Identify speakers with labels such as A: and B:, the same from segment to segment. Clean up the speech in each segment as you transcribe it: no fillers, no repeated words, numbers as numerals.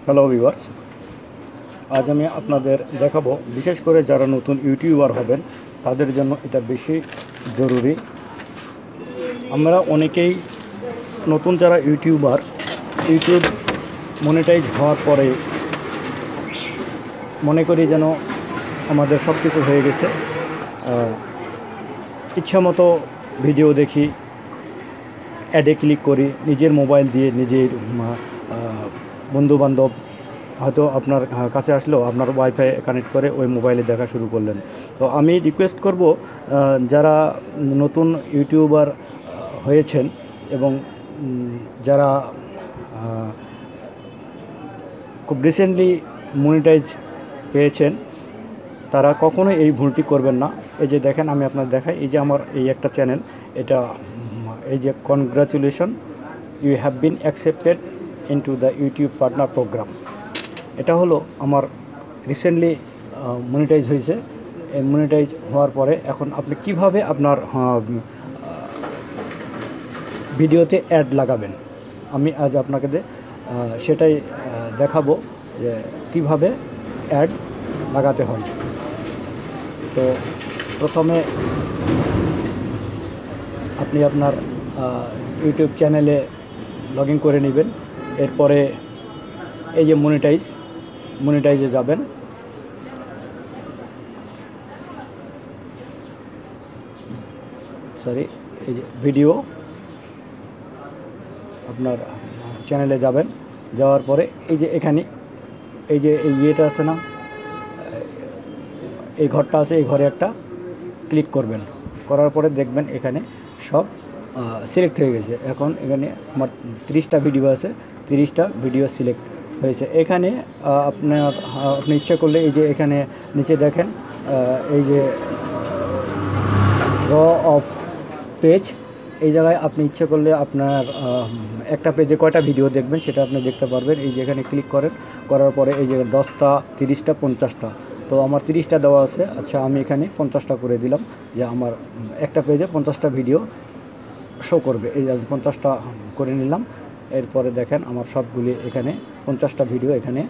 A: Hello viewers, আজ আমি আপনাদের দেখাবো বিশেষ করে যারা নতুন ইউটিউবার হবেন তাদের জন্য এটা বেশি জরুরি। আমরা অনেকেই নতুন যারা ইউটিউব মনিটাইজ হওয়ার পরে মনে করি যেন আমাদের সব কিছু হয়ে গেছে, ইচ্ছামতো ভিডিও দেখি, অ্যাডে ক্লিক করি, নিজের মোবাইল দিয়ে নিজের বন্ধুবান্ধব হয়তো আপনার কাছে আসলেও আপনার ওয়াইফাই কানেক্ট করে ওই মোবাইলে দেখা শুরু করলেন। তো আমি রিকোয়েস্ট করব, যারা নতুন ইউটিউবার হয়েছেন এবং যারা খুব রিসেন্টলি মনিটাইজ পেয়েছেন, তারা কখনোই এই ভুলটি করবেন না। এই যে দেখেন, আমি আপনার দেখাই, এই যে আমার এই একটা চ্যানেল, এটা এই যে congratulation, you have been accepted into the YouTube partner program. এটা হলো আমার রিসেন্টলি মনিটাইজ হয়েছে। এই মনিটাইজ হওয়ার পরে এখন আপনি কিভাবে আপনার ভিডিওতে অ্যাড লাগাবেন, আমি আজ আপনাকে সেটাই দেখাবো যে কিভাবে অ্যাড লাগাতে হয়। তো প্রথমে আপনি আপনার ইউটিউব চ্যানেলে লগ ইন করে নেবেন। এরপরে এই যে মনিটাইজে যাবেন। এই যে ভিডিও, আপনার চ্যানেলে যাবেন। যাওয়ার পরে এই যে এখানে এই যে ইয়েটা আছে না, এই ঘরটা আছে, এই ঘরে একটা ক্লিক করবেন। করার পরে দেখবেন এখানে সব সিলেক্ট হয়ে গেছে। এখন এখানে আমার 30টা ভিডিও আছে, 30টা ভিডিও সিলেক্ট হয়েছে। এখানে আপনি ইচ্ছা করলে এই যে এখানে নিচে দেখেন, এই যে র অফ পেজ, এই জায়গায় আপনি ইচ্ছে করলে আপনার একটা পেজে কয়টা ভিডিও দেখবেন সেটা আপনি দেখতে পারবেন। এই যে এখানে ক্লিক করার পরে এই যে 10টা, 30টা, 50টা, তো আমার 30টা দেওয়া আছে। আচ্ছা, আমি এখানে 50টা করে দিলাম, যে আমার একটা পেজে 50টা ভিডিও শো করবে। এই আমি 50টা করে নিলাম। এরপরে দেখেন আমার সবগুলি এখানে 50টা ভিডিও এখানে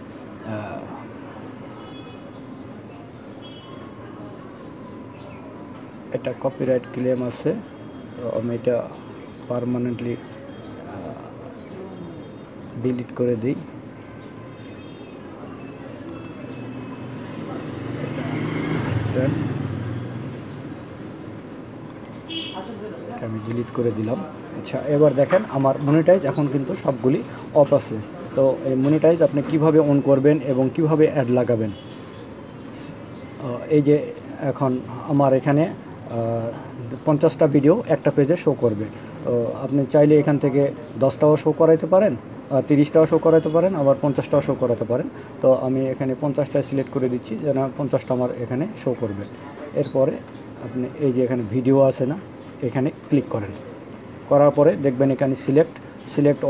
A: এটা কপিরাইট ক্লেম আছে, তো আমি এটা পার্মানেন্টলি ডিলিট করে দিই। আমি ডিলিট করে দিলাম। আচ্ছা, এবার দেখেন আমার মনিটাইজ এখন কিন্তু সবগুলি অফ আছে। তো এই মনিটাইজ আপনি কিভাবে অন করবেন এবং কিভাবে অ্যাড লাগাবেন, এই যে এখন আমার এখানে 50টা ভিডিও একটা পেজে শো করবে। তো আপনি চাইলে এখান থেকে 10টাও শো করাইতে পারেন, 30টাও শো করাতে পারেন, আবার 50টাও শো করাতে পারেন। তো আমি এখানে 50টা সিলেক্ট করে দিচ্ছি, যেন 50টা আমার এখানে শো করবে। এরপরে আপনি এই যে এখানে ভিডিও আছে না, এখানে ক্লিক করেন। করার পরে দেখবেন এখানে সিলেক্ট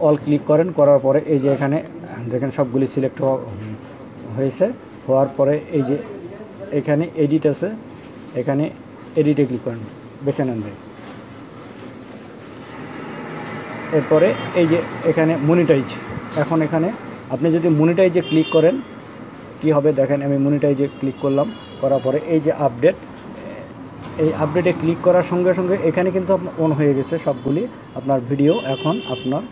A: অল ক্লিক করেন। করার পরে এই যে এখানে দেখেন সবগুলি সিলেক্ট হয়েছে। হওয়ার পরে এই যে এখানে এডিট আছে, এখানে এডিটে ক্লিক করেন, বেছে নেন। এরপরে এই যে এখানে মনিটাইজ, এখন এখানে আপনি যদি মনিটাইজে ক্লিক করেন কি হবে দেখেন। আমি মনিটাইজে ক্লিক করলাম, করার পরে এই যে এই আপডেটে ক্লিক করার সঙ্গে সঙ্গে এখানে কিন্তু অন হয়ে গেছে সবগুলি আপনার ভিডিও। এখন আপনার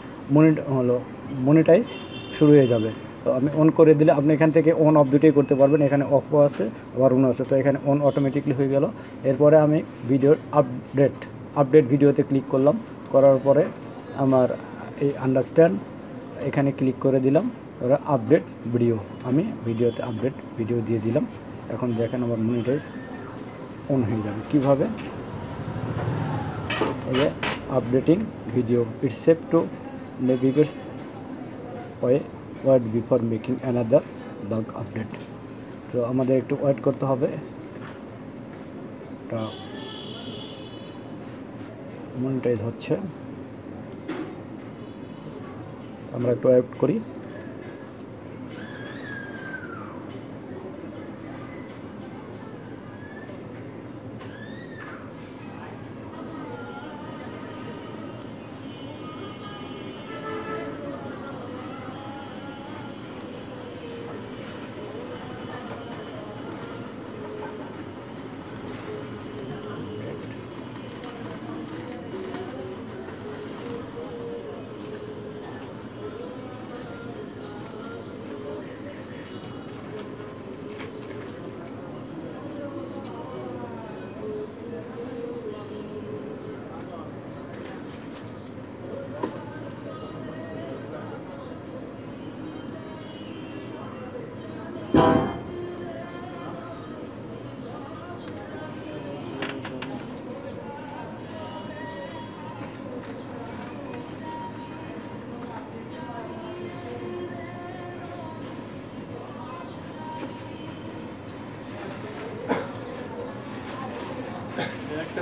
A: মনিটাইজ শুরু হয়ে যাবে। তো আমি অন করে দিলে আপনি এখান থেকে অন অফ দুটোই করতে পারবেন। এখানে অফও আছে, আবার অন আছে, তো এখানে অন অটোমেটিকলি হয়ে গেল। এরপরে আমি ভিডিওর আপডেট ভিডিওতে ক্লিক করলাম। করার পরে আমার এই আন্ডারস্ট্যান্ড এখানে ক্লিক করে দিলাম। ওরা আপডেট ভিডিও, আমি ভিডিওতে আপডেট ভিডিও দিয়ে দিলাম। এখন দেখেন আমার মনিটাইজ অন হয়ে যাবে। কীভাবে? এই যে updating video, it's safe to navigate wait before making another bug update. তো আমাদের একটু ওয়েট করতে হবে, এটা মনিটাইজ হচ্ছে, আমরা একটু ওয়েট করি।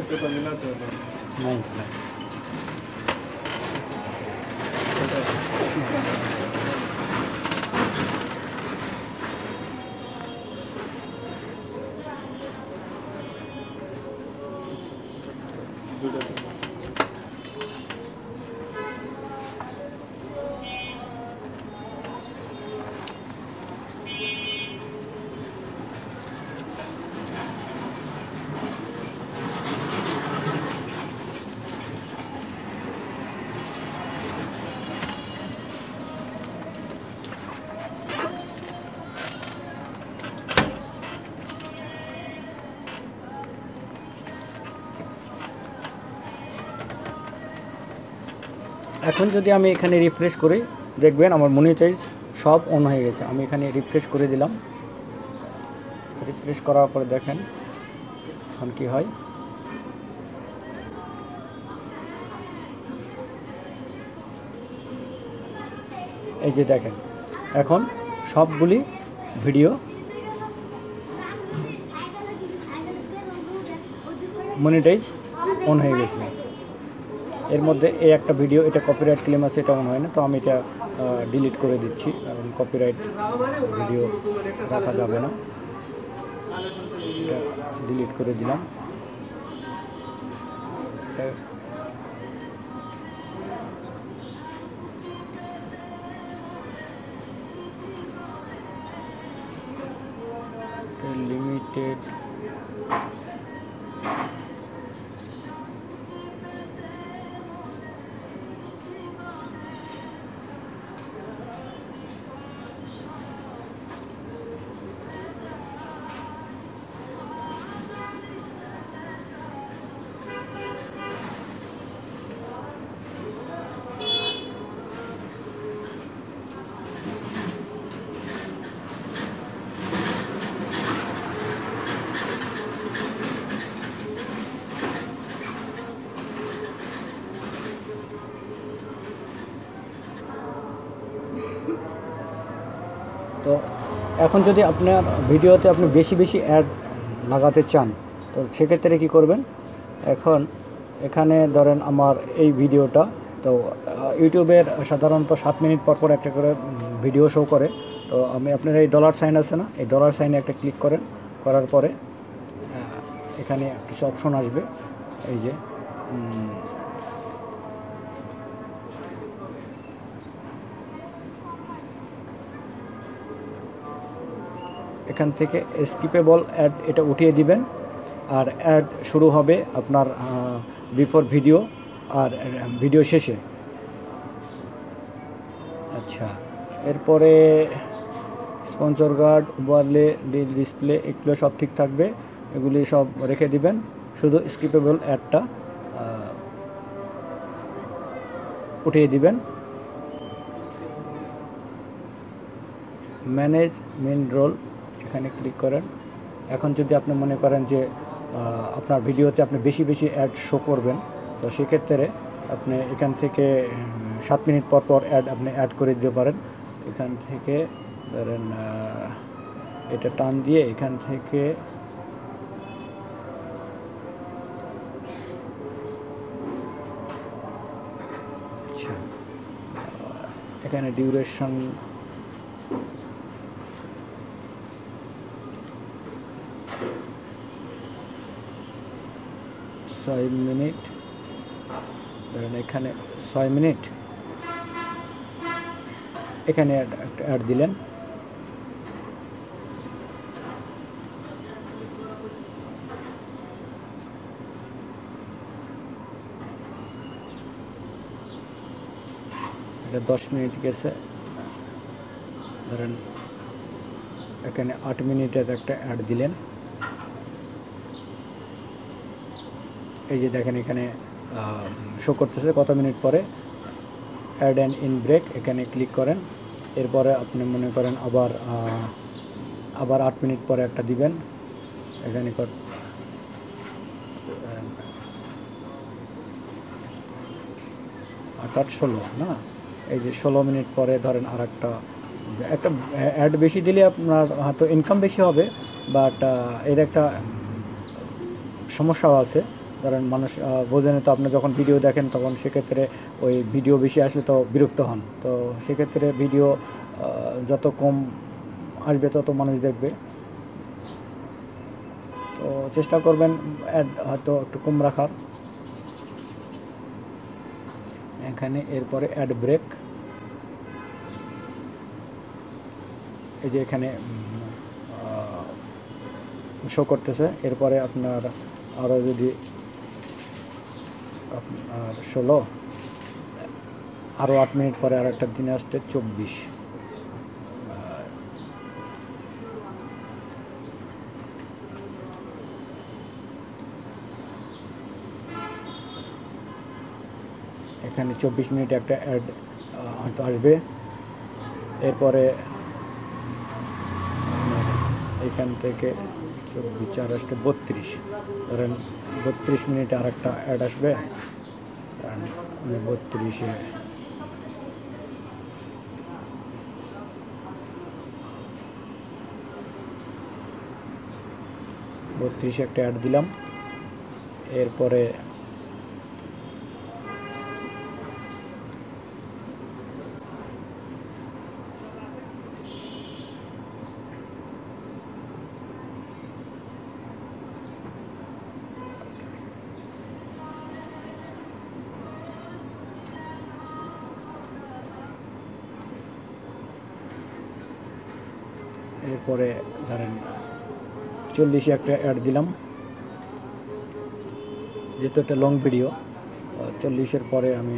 A: नहीं এখন যদি আমি এখানে রিফ্রেশ করি দেখবেন আমার মনিটাইজ সব অন হয়ে গেছে। আমি এখানে রিফ্রেশ করে দিলাম, রিফ্রেশ করার পরে দেখেন এখন কি হয়। এই যে দেখেন এখন সবগুলি ভিডিও মনিটাইজ অন হয়ে গেছে। এর মধ্যে এই একটা ভিডিও, এটা কপিরাইট ক্লেম আছে, এটা অন হয় না, তো আমি এটা ডিলিট করে দিচ্ছি, কারণ কপিরাইট ভিডিও রাখা যাবে না। এটা ডিলিট করে দিলাম। লিমিটেড তো এখন যদি আপনার ভিডিওতে আপনি বেশি বেশি অ্যাড লাগাতে চান, তো সেক্ষেত্রে কী করবেন, এখন এখানে ধরেন আমার এই ভিডিওটা, তো ইউটিউবের সাধারণত 7 মিনিট পর পর একটা করে ভিডিও শো করে। তো আমি আপনার এই ডলার সাইন আছে না, এই ডলার সাইনে একটা ক্লিক করেন, করার পরে এখানে কিছু অপশন আসবে। এই যে এখান থেকে স্কিপেবল অ্যাড এটা উঠিয়ে দিবেন, আর অ্যাড শুরু হবে আপনার বিফোর ভিডিও আর ভিডিও শেষে। আচ্ছা, এরপরে স্পন্সর গার্ড, ওভারলে, ডিসপ্লে, এগুলো সব ঠিক থাকবে, এগুলি সব রেখে দিবেন, শুধু স্কিপেবল অ্যাডটা উঠিয়ে দিবেন। ম্যানেজ মেন রোল এখানে ক্লিক করেন। এখন যদি আপনি মনে করেন যে আপনার ভিডিওতে আপনি বেশি বেশি অ্যাড শো করবেন, তো সেক্ষেত্রে আপনি এখান থেকে 7 মিনিট পর পর আপনি অ্যাড করে দিতে পারেন। এখান থেকে ধরেন এটা টান দিয়ে এখান থেকে আচ্ছা এখানে ডিউরেশন 6 মিনিট, ধরেন এখানে 6 মিনিট, এখানে অ্যাড দিলেন। এটা 10 মিনিট গেছে, ধরেন এখানে 8 মিনিটের একটা অ্যাড দিলেন। এই যে দেখেন এখানে শো করতেছে কত মিনিট পরে। অ্যাড অ্যান্ড ইন ব্রেক এখানে ক্লিক করেন। এরপরে আপনি মনে করেন আবার 8 মিনিট পরে একটা দিবেন। এখানে 8-16 না, এই যে 16 মিনিট পরে ধরেন আর একটা অ্যাড বেশি দিলে আপনার হয়তো ইনকাম বেশি হবে, বাট এর একটা সমস্যাও আছে। ধরেন মানুষ বোঝেন তো, আপনি যখন ভিডিও দেখেন তখন সেক্ষেত্রে ওই ভিডিও বেশি আসলে তো বিরক্ত হন, তো সেক্ষেত্রে ভিডিও যত কম আসবে তত মানুষ দেখবে। তো চেষ্টা করবেন অ্যাড হয়তো একটু কম রাখার। এখানে এরপরে অ্যাড ব্রেক, এই যে এখানে শো করতেছে। এরপরে আপনার আরও যদি আপনার 16 আরও 8 মিনিট পরে আর একটা দিনে আসছে 24। এখানে 24 মিনিট একটা অ্যাড হয়তো আসবে। এরপরে এখান থেকে 24 আর আসছে 32, ধরেন 32 মিনিটে আর একটা অ্যাড আসবে। 32-এ একটা অ্যাড দিলাম। এরপরে ধরেন 40-এ একটা অ্যাড দিলাম, যেহেতু একটা লং ভিডিও। 40-এর পরে আমি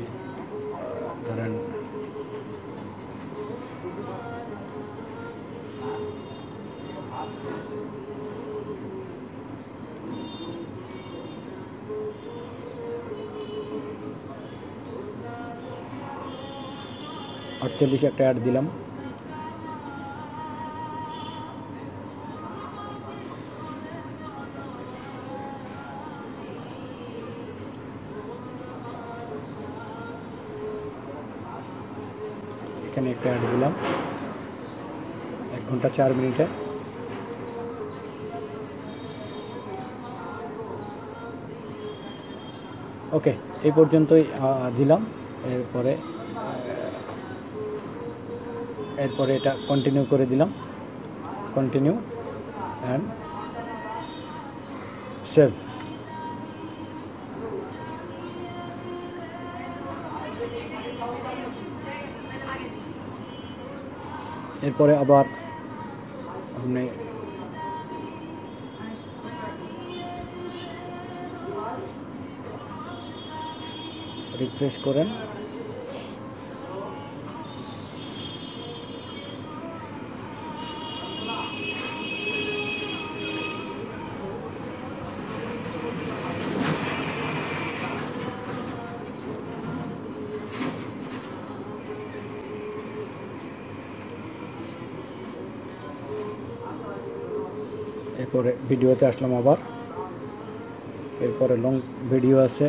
A: ধরেন আটচল্লিশে একটা অ্যাড দিলাম। এখানে একটা অ্যাড দিলাম 1 ঘন্টা 4 মিনিটে। ওকে, এই পর্যন্তই দিলাম। এরপরে এটা কন্টিনিউ করে দিলাম, কন্টিনিউ অ্যান্ড সেভ। এরপরে আবার আপনি রিফ্রেশ করেন। এরপরে ভিডিওতে আসলাম আবার। এরপরে লং ভিডিও আছে,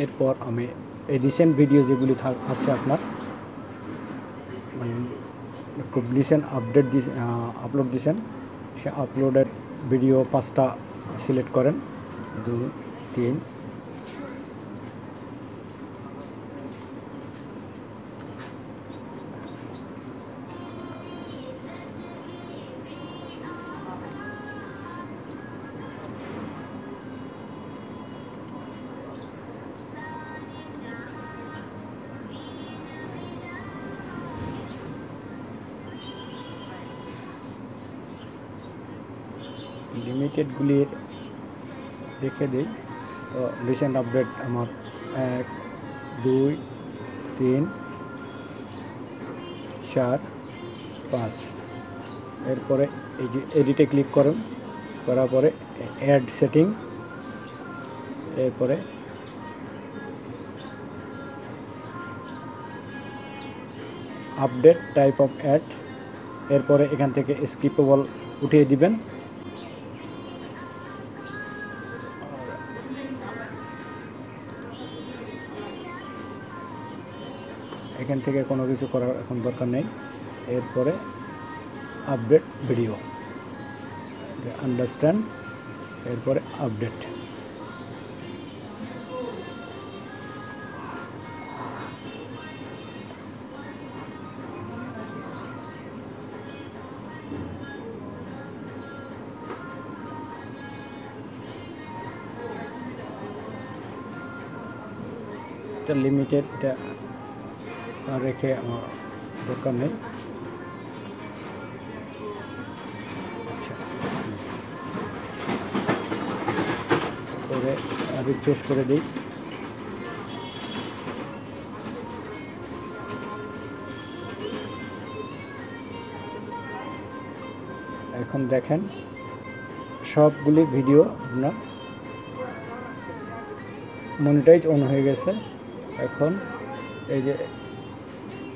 A: এরপর আমি এই রিসেন্ট ভিডিও যেগুলি আছে আপনার, মানে খুব রিসেন্ট আপডেট আপলোড দিয়েছেন, সে আপলোডেড ভিডিও 5টা সিলেক্ট করেন, 2, 3। লিমিটেডগুলির রেখে দিই। তো রিসেন্ট আপডেট আমার 1, 2, 3, 4 5। এরপরে এই যে এডিটে ক্লিক করুন, করার পরে অ্যাড সেটিং, এরপরে আপডেট টাইপ অফ অ্যাডস, এরপরে এখান থেকে স্কিপেবল উঠিয়ে দিবেন। এখান থেকে কোনো কিছু করার এখন দরকার নেই। এরপরে আপডেট ভিডিও, আন্ডারস্ট্যান্ড, এরপরে আপডেট। এটা লিমিটেড, এটা রেখে আমার দরকার নেই। আচ্ছা, করে রিফ্রেশ করে দিই। এখন দেখেন সবগুলি ভিডিও আপনার মনিটাইজ অন হয়ে গেছে। এখন এই যে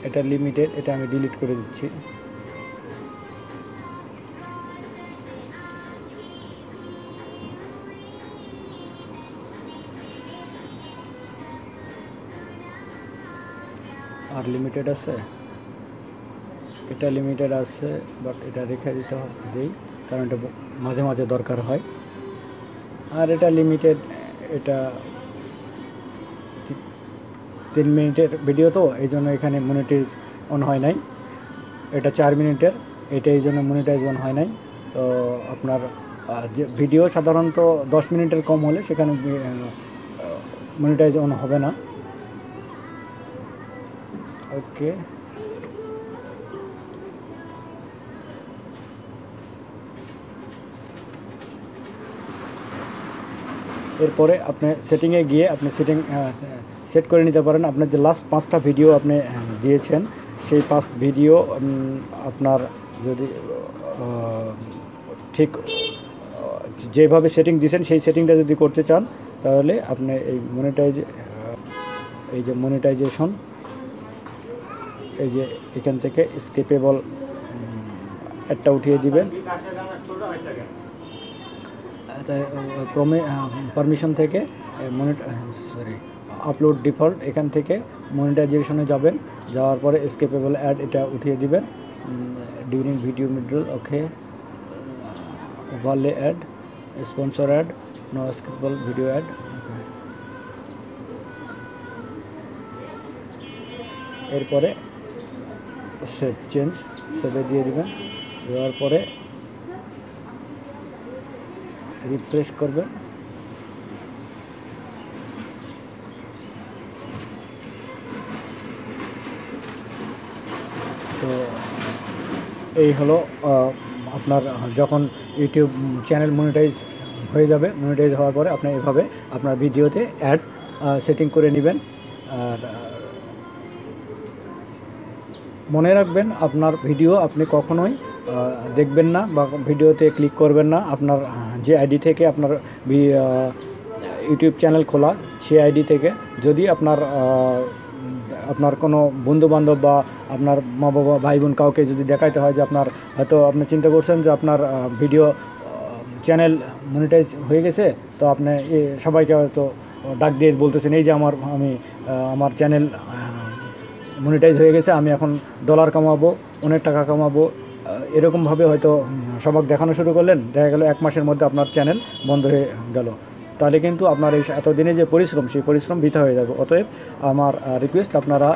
A: এটা লিমিটেড, এটা আমি ডিলিট করে দিচ্ছি। আর লিমিটেড আছে, এটা লিমিটেড আছে, বাট এটা রেখে দিতে দেই, কারণ এটা মাঝে মাঝে দরকার হয়। আর এটা লিমিটেড, এটা 3 মিনিটের ভিডিও, তো এই জন্য এখানে মনিটাইজ অন হয় নাই। এটা 4 মিনিটের, এটা এই জন্য মনিটাইজ অন হয় নাই। তো আপনার যে ভিডিও সাধারণত 10 মিনিটের কম হলে সেখানে মনিটাইজ অন হবে না। ওকে, এরপরে আপনি সেটিংয়ে গিয়ে আপনি সেট করে নিতে পারেন। আপনার যে লাস্ট 5টা ভিডিও আপনি দিয়েছেন, সেই 5 ভিডিও আপনার যদি ঠিক যেভাবে সেটিং দিয়েছেন সেই সেটিংটা যদি করতে চান, তাহলে আপনি এই যে মনিটাইজেশন, এই যে এখান থেকে স্কিপেবল একটা উঠিয়ে দিবেন। পারমিশন থেকে আপলোড ডিফল্ট, এখান থেকে মনিটাইজেশনে যাবেন, যাওয়ার পরে স্কিপেবল অ্যাড এটা উঠিয়ে দিবেন। During video middle, okay, overlay ad, sponsor ad, no skippable video ad. এরপরে সেভ চেঞ্জ, সেভে দিয়ে দিবেন। দেওয়ার পরে রিফ্রেশ করবেন। তো এই হলো আপনার যখন ইউটিউব চ্যানেল মনিটাইজ হয়ে যাবে, মনিটাইজ হওয়ার পরে আপনি এভাবে আপনার ভিডিওতে অ্যাড সেটিং করে নেবেন। আর মনে রাখবেন, আপনার ভিডিও আপনি কখনোই দেখবেন না বা ভিডিওতে ক্লিক করবেন না আপনার যে আইডি থেকে আপনার ইউটিউব চ্যানেল খোলা, সেই আইডি থেকে। যদি আপনার কোনো বন্ধুবান্ধব বা আপনার মা বাবা ভাই বোন কাউকে যদি দেখাইতে হয় যে আপনার হয়তো আপনি চিন্তা করছেন যে আপনার ভিডিও চ্যানেল মনিটাইজ হয়ে গেছে, তো আপনি সবাইকে হয়তো ডাক দিয়ে বলতেছেন এই যে আমার চ্যানেল মনিটাইজ হয়ে গেছে, আমি এখন ডলার কামাবো, অনেক টাকা কামাবো, এরকমভাবে হয়তো সবাক দেখানো শুরু করলেন। দেখা গেল 1 মাসের মধ্যে আপনার চ্যানেল বন্ধ হয়ে গেল, তাহলে কিন্তু আপনার এই এতদিনে যে পরিশ্রম, সেই পরিশ্রম বৃথা হয়ে যাবে। অতএব আমার রিকোয়েস্ট, আপনারা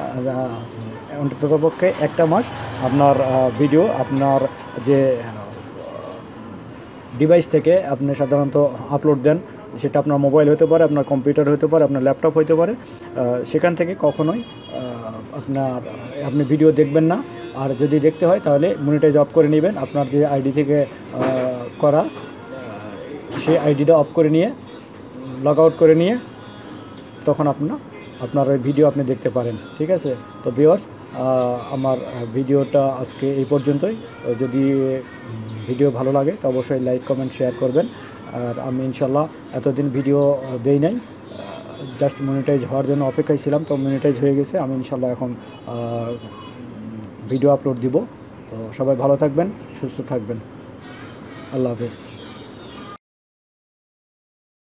A: অন্ততপক্ষে 1টা মাস আপনার ভিডিও আপনার যে ডিভাইস থেকে আপনি সাধারণত আপলোড দেন, সেটা আপনার মোবাইল হতে পারে, আপনার কম্পিউটার হতে পারে, আপনার ল্যাপটপ হতে পারে, সেখান থেকে কখনোই আপনি ভিডিও দেখবেন না। আর যদি দেখতে হয় তাহলে মনিটাইজ অফ করে নেবেন। আপনার যে আইডি থেকে করা, সেই আইডিটা অফ করে নিয়ে, লগ আউট করে নিয়ে, তখন আপনার ওই ভিডিও আপনি দেখতে পারেন। ঠিক আছে? তো ভিউয়ার্স, আমার ভিডিওটা আজকে এই পর্যন্তই। যদি ভিডিও ভালো লাগে তো অবশ্যই লাইক কমেন্ট শেয়ার করবেন। আর আমি ইনশাল্লাহ এতদিন ভিডিও দেই নাই, জাস্ট মনিটাইজ হওয়ার জন্য অপেক্ষায় ছিলাম, তো মনিটাইজ হয়ে গেছে। আমি ইনশাল্লাহ এখন ভিডিও আপলোড দিব। তো সবাই ভালো থাকবেন, সুস্থ থাকবেন। আল্লাহ হাফেজ।